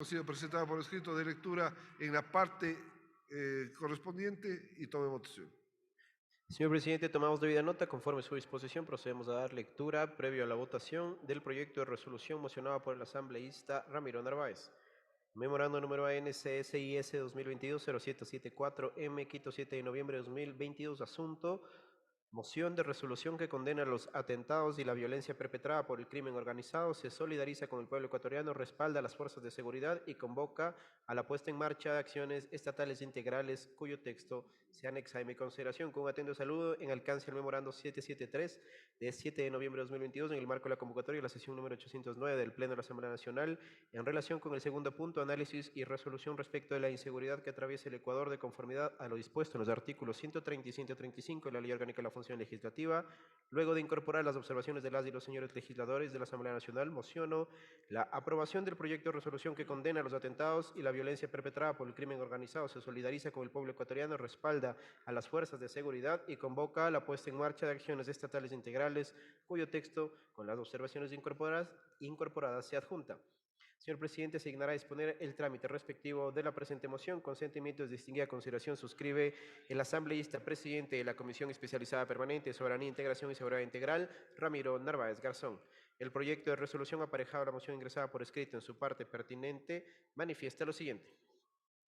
sido presentada por escrito de lectura en la parte correspondiente y tome votación. Señor presidente, tomamos debida nota. Conforme su disposición, procedemos a dar lectura, previo a la votación, del proyecto de resolución mocionado por el asambleísta Ramiro Narváez. Memorando número ANCSIS 2022-0774-M, Quito, 7 de noviembre de 2022, asunto: moción de resolución que condena los atentados y la violencia perpetrada por el crimen organizado, se solidariza con el pueblo ecuatoriano, respalda a las fuerzas de seguridad y convoca a la puesta en marcha de acciones estatales integrales, cuyo texto se anexa en mi consideración. Con un atento saludo, en alcance el memorando 773 de 7 de noviembre de 2022, en el marco de la convocatoria de la sesión número 809 del Pleno de la Asamblea Nacional, en relación con el segundo punto, análisis y resolución respecto de la inseguridad que atraviesa el Ecuador, de conformidad a lo dispuesto en los artículos 130 y 135 de la Ley Orgánica de la Función Legislativa. Luego de incorporar las observaciones de las y los señores legisladores de la Asamblea Nacional, mociono la aprobación del proyecto de resolución que condena los atentados y la violencia perpetrada por el crimen organizado, se solidariza con el pueblo ecuatoriano, respalda a las fuerzas de seguridad y convoca a la puesta en marcha de acciones estatales integrales, cuyo texto, con las observaciones incorporadas se adjunta. Señor presidente, se dignará disponer el trámite respectivo de la presente moción. Con sentimientos de distinguida consideración, suscribe el asambleísta presidente de la Comisión Especializada Permanente de Soberanía, Integración y Seguridad Integral, Ramiro Narváez Garzón. El proyecto de resolución aparejado a la moción ingresada por escrito en su parte pertinente manifiesta lo siguiente.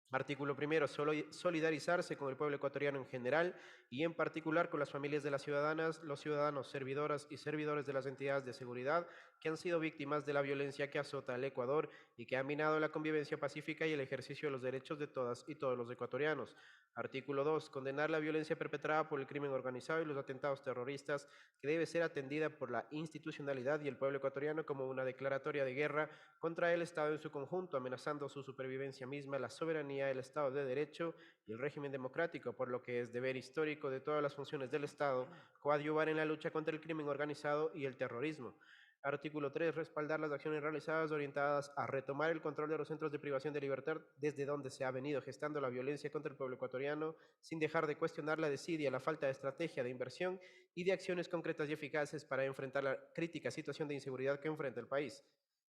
Artículo primero, solidarizarse con el pueblo ecuatoriano en general y en particular con las familias de las ciudadanas, los ciudadanos, servidoras y servidores de las entidades de seguridad que han sido víctimas de la violencia que azota al Ecuador y que ha minado la convivencia pacífica y el ejercicio de los derechos de todas y todos los ecuatorianos. Artículo 2, condenar la violencia perpetrada por el crimen organizado y los atentados terroristas, que debe ser atendida por la institucionalidad y el pueblo ecuatoriano como una declaratoria de guerra contra el Estado en su conjunto, amenazando su supervivencia misma, la soberanía, el Estado de Derecho y el régimen democrático, por lo que es deber histórico de todas las funciones del Estado coadyuvar en la lucha contra el crimen organizado y el terrorismo. Artículo 3. Respaldar las acciones realizadas orientadas a retomar el control de los centros de privación de libertad desde donde se ha venido gestando la violencia contra el pueblo ecuatoriano, sin dejar de cuestionar la desidia, la falta de estrategia de inversión y de acciones concretas y eficaces para enfrentar la crítica situación de inseguridad que enfrenta el país.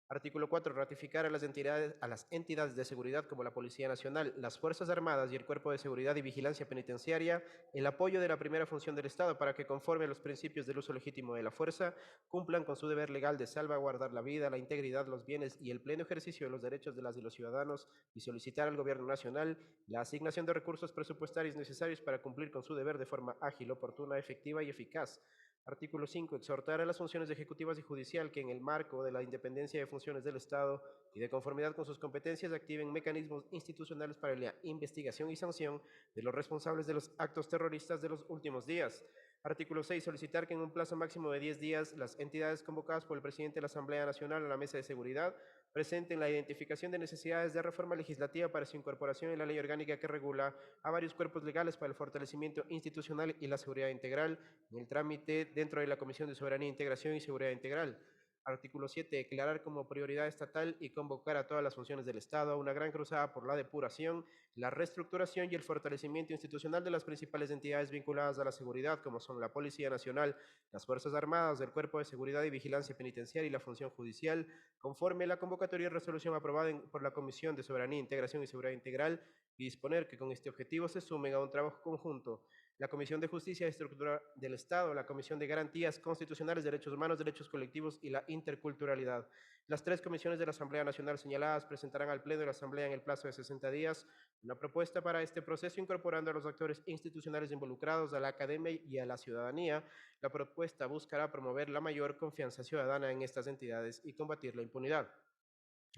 Artículo 4. Ratificar a las entidades de seguridad como la Policía Nacional, las Fuerzas Armadas y el Cuerpo de Seguridad y Vigilancia Penitenciaria el apoyo de la primera función del Estado para que, conforme a los principios del uso legítimo de la fuerza, cumplan con su deber legal de salvaguardar la vida, la integridad, los bienes y el pleno ejercicio de los derechos de las y los ciudadanos, y solicitar al Gobierno Nacional la asignación de recursos presupuestarios necesarios para cumplir con su deber de forma ágil, oportuna, efectiva y eficaz. Artículo 5. Exhortar a las funciones ejecutivas y judicial que, en el marco de la independencia de funciones del Estado y de conformidad con sus competencias, activen mecanismos institucionales para la investigación y sanción de los responsables de los actos terroristas de los últimos días. Artículo 6. Solicitar que en un plazo máximo de 10 días las entidades convocadas por el presidente de la Asamblea Nacional a la Mesa de Seguridad presenten la identificación de necesidades de reforma legislativa para su incorporación en la ley orgánica que regula a varios cuerpos legales para el fortalecimiento institucional y la seguridad integral en el trámite dentro de la Comisión de Soberanía, Integración y Seguridad Integral. Artículo 7. Declarar como prioridad estatal y convocar a todas las funciones del Estado a una gran cruzada por la depuración, la reestructuración y el fortalecimiento institucional de las principales entidades vinculadas a la seguridad, como son la Policía Nacional, las Fuerzas Armadas, el Cuerpo de Seguridad y Vigilancia Penitenciaria y la Función Judicial, conforme la convocatoria y resolución aprobada por la Comisión de Soberanía, Integración y Seguridad Integral, y disponer que con este objetivo se sumen a un trabajo conjunto la Comisión de Justicia y Estructura del Estado, la Comisión de Garantías Constitucionales, Derechos Humanos, Derechos Colectivos y la Interculturalidad. Las tres comisiones de la Asamblea Nacional señaladas presentarán al Pleno de la Asamblea en el plazo de 60 días una propuesta para este proceso, incorporando a los actores institucionales involucrados, a la academia y a la ciudadanía. La propuesta buscará promover la mayor confianza ciudadana en estas entidades y combatir la impunidad.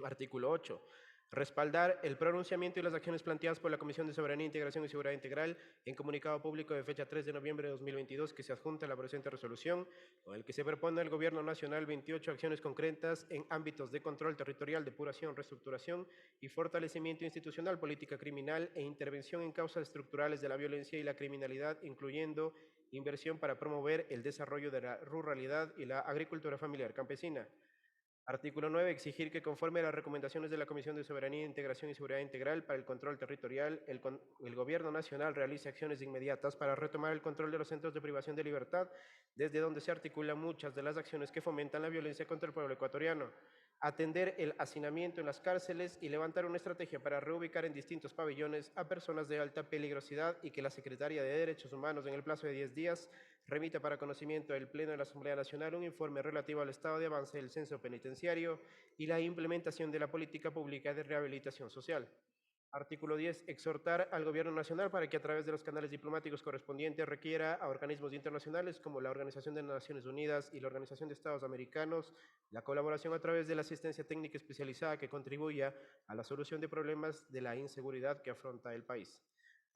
Artículo 8. Respaldar el pronunciamiento y las acciones planteadas por la Comisión de Soberanía, Integración y Seguridad Integral en comunicado público de fecha 3 de noviembre de 2022 que se adjunta a la presente resolución, con el que se propone al Gobierno Nacional 28 acciones concretas en ámbitos de control territorial, depuración, reestructuración y fortalecimiento institucional, política criminal e intervención en causas estructurales de la violencia y la criminalidad, incluyendo inversión para promover el desarrollo de la ruralidad y la agricultura familiar campesina. Artículo 9. Exigir que, conforme a las recomendaciones de la Comisión de Soberanía, Integración y Seguridad Integral para el control territorial, el Gobierno Nacional realice acciones inmediatas para retomar el control de los centros de privación de libertad, desde donde se articulan muchas de las acciones que fomentan la violencia contra el pueblo ecuatoriano. atender el hacinamiento en las cárceles y levantar una estrategia para reubicar en distintos pabellones a personas de alta peligrosidad y que la Secretaría de Derechos Humanos en el plazo de 10 días remita para conocimiento del Pleno de la Asamblea Nacional un informe relativo al estado de avance del censo penitenciario y la implementación de la política pública de rehabilitación social. Artículo 10. Exhortar al Gobierno Nacional para que a través de los canales diplomáticos correspondientes requiera a organismos internacionales como la Organización de Naciones Unidas y la Organización de Estados Americanos la colaboración a través de la asistencia técnica especializada que contribuya a la solución de problemas de la inseguridad que afronta el país.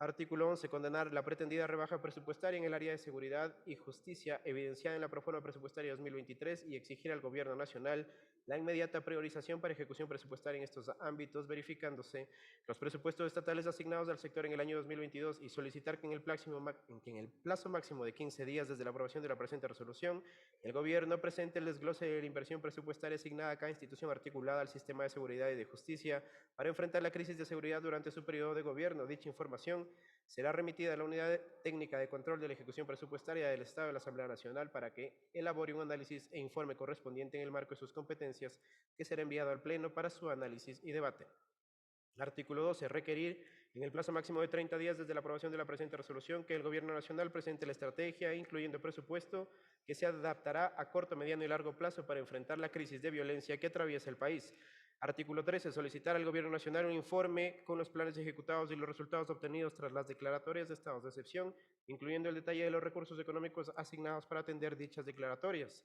Artículo 11. Condenar la pretendida rebaja presupuestaria en el área de seguridad y justicia evidenciada en la proforma presupuestaria 2023 y exigir al Gobierno Nacional la inmediata priorización para ejecución presupuestaria en estos ámbitos, verificándose los presupuestos estatales asignados al sector en el año 2022 y solicitar que en el plazo máximo de 15 días desde la aprobación de la presente resolución, el Gobierno presente el desglose de la inversión presupuestaria asignada a cada institución articulada al sistema de seguridad y de justicia para enfrentar la crisis de seguridad durante su periodo de gobierno. Dicha información será remitida a la Unidad Técnica de Control de la Ejecución Presupuestaria del Estado de la Asamblea Nacional para que elabore un análisis e informe correspondiente en el marco de sus competencias, que será enviado al Pleno para su análisis y debate. Artículo 12. Requerir, en el plazo máximo de 30 días desde la aprobación de la presente resolución, que el Gobierno Nacional presente la estrategia, incluyendo presupuesto, que se adaptará a corto, mediano y largo plazo para enfrentar la crisis de violencia que atraviesa el país. Artículo 13. Solicitar al Gobierno Nacional un informe con los planes ejecutados y los resultados obtenidos tras las declaratorias de estados de excepción, incluyendo el detalle de los recursos económicos asignados para atender dichas declaratorias.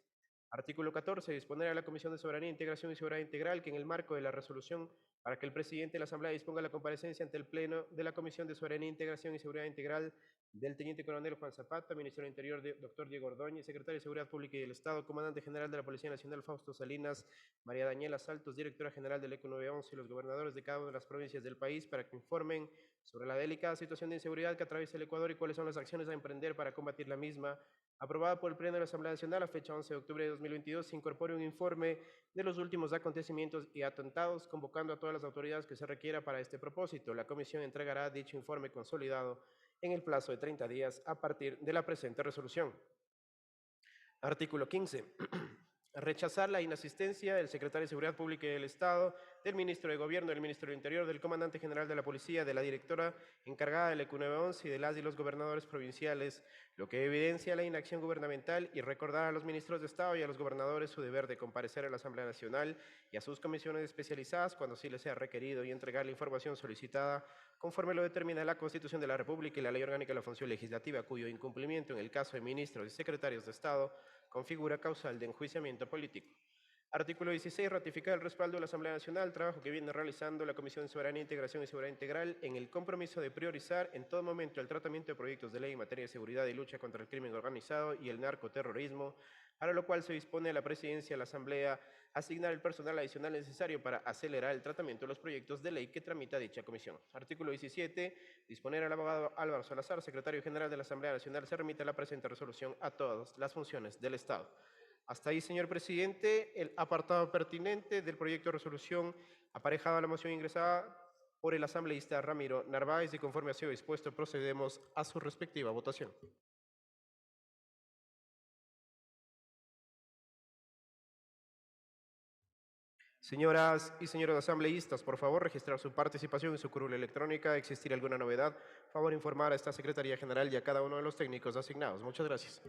Artículo 14. Disponer a la Comisión de Soberanía, Integración y Seguridad Integral que en el marco de la resolución para que el presidente de la Asamblea disponga la comparecencia ante el Pleno de la Comisión de Soberanía, Integración y Seguridad Integral del Teniente Coronel Juan Zapata, Ministro del Interior Dr. Diego Ordóñez, Secretario de Seguridad Pública y del Estado, Comandante General de la Policía Nacional Fausto Salinas, María Daniela Saltos, Directora General del ECO 911 y los gobernadores de cada una de las provincias del país para que informen sobre la delicada situación de inseguridad que atraviesa el Ecuador y cuáles son las acciones a emprender para combatir la misma. Aprobada por el Pleno de la Asamblea Nacional a fecha 11 de octubre de 2022, se incorpore un informe de los últimos acontecimientos y atentados, convocando a todas las autoridades que se requiera para este propósito. La Comisión entregará dicho informe consolidado en el plazo de 30 días a partir de la presente resolución. Artículo 15. Rechazar la inasistencia del Secretario de Seguridad Pública y del Estado, del Ministro de Gobierno, del Ministro del Interior, del Comandante General de la Policía, de la Directora encargada del ECU 911 y de las y los gobernadores provinciales, lo que evidencia la inacción gubernamental, y recordar a los ministros de Estado y a los gobernadores su deber de comparecer a la Asamblea Nacional y a sus comisiones especializadas cuando así les sea requerido y entregar la información solicitada conforme lo determina la Constitución de la República y la Ley Orgánica de la Función Legislativa, cuyo incumplimiento en el caso de ministros y secretarios de Estado configura causal de enjuiciamiento político. Artículo 16. Ratificar el respaldo de la Asamblea Nacional, trabajo que viene realizando la Comisión de Soberanía, Integración y Seguridad Integral en el compromiso de priorizar en todo momento el tratamiento de proyectos de ley en materia de seguridad y lucha contra el crimen organizado y el narcoterrorismo, para lo cual se dispone a la Presidencia de la Asamblea asignar el personal adicional necesario para acelerar el tratamiento de los proyectos de ley que tramita dicha comisión. Artículo 17. Disponer al abogado Álvaro Salazar, secretario general de la Asamblea Nacional, se remite la presente resolución a todas las funciones del Estado. Hasta ahí, señor presidente, el apartado pertinente del proyecto de resolución aparejado a la moción ingresada por el asambleísta Ramiro Narváez, y conforme ha sido dispuesto procedemos a su respectiva votación. Señoras y señores asambleístas, por favor, registrar su participación en su curul electrónica. ¿Existir alguna novedad? Por favor, informar a esta Secretaría General y a cada uno de los técnicos asignados. Muchas gracias.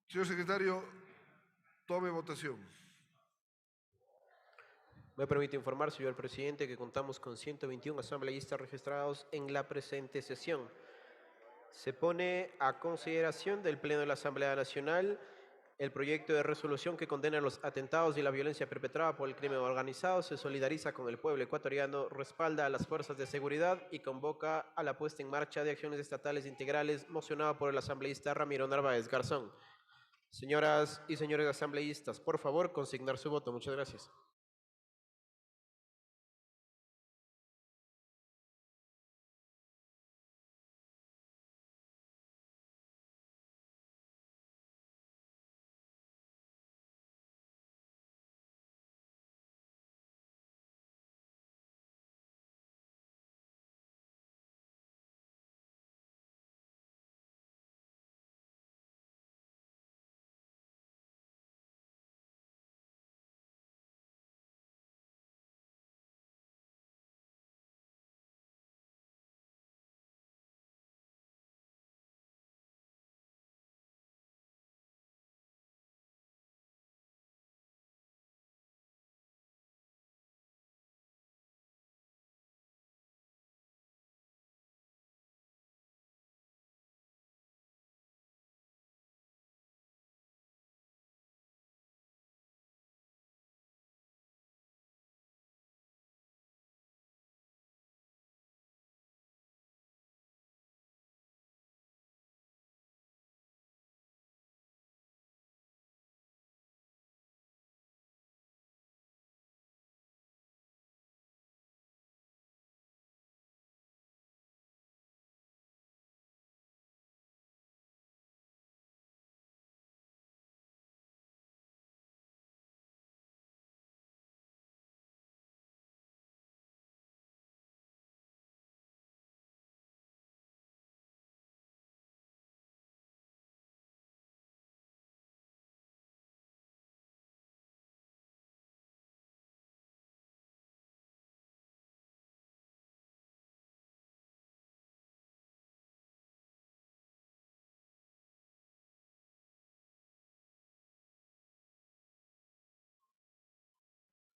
Señor secretario, tome votación. Me permite informar, señor presidente, que contamos con 121 asambleístas registrados en la presente sesión. Se pone a consideración del Pleno de la Asamblea Nacional el proyecto de resolución que condena los atentados y la violencia perpetrada por el crimen organizado, se solidariza con el pueblo ecuatoriano, respalda a las fuerzas de seguridad y convoca a la puesta en marcha de acciones estatales integrales, mocionada por el asambleísta Ramiro Narváez Garzón. Señoras y señores asambleístas, por favor, consignar su voto. Muchas gracias.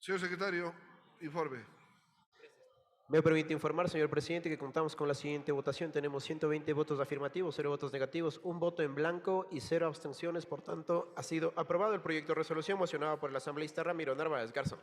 Señor secretario, informe. Me permite informar, señor presidente, que contamos con la siguiente votación. Tenemos 120 votos afirmativos, 0 votos negativos, 1 voto en blanco y 0 abstenciones. Por tanto, ha sido aprobado el proyecto de resolución mocionado por el asambleísta Ramiro Narváez Garzón.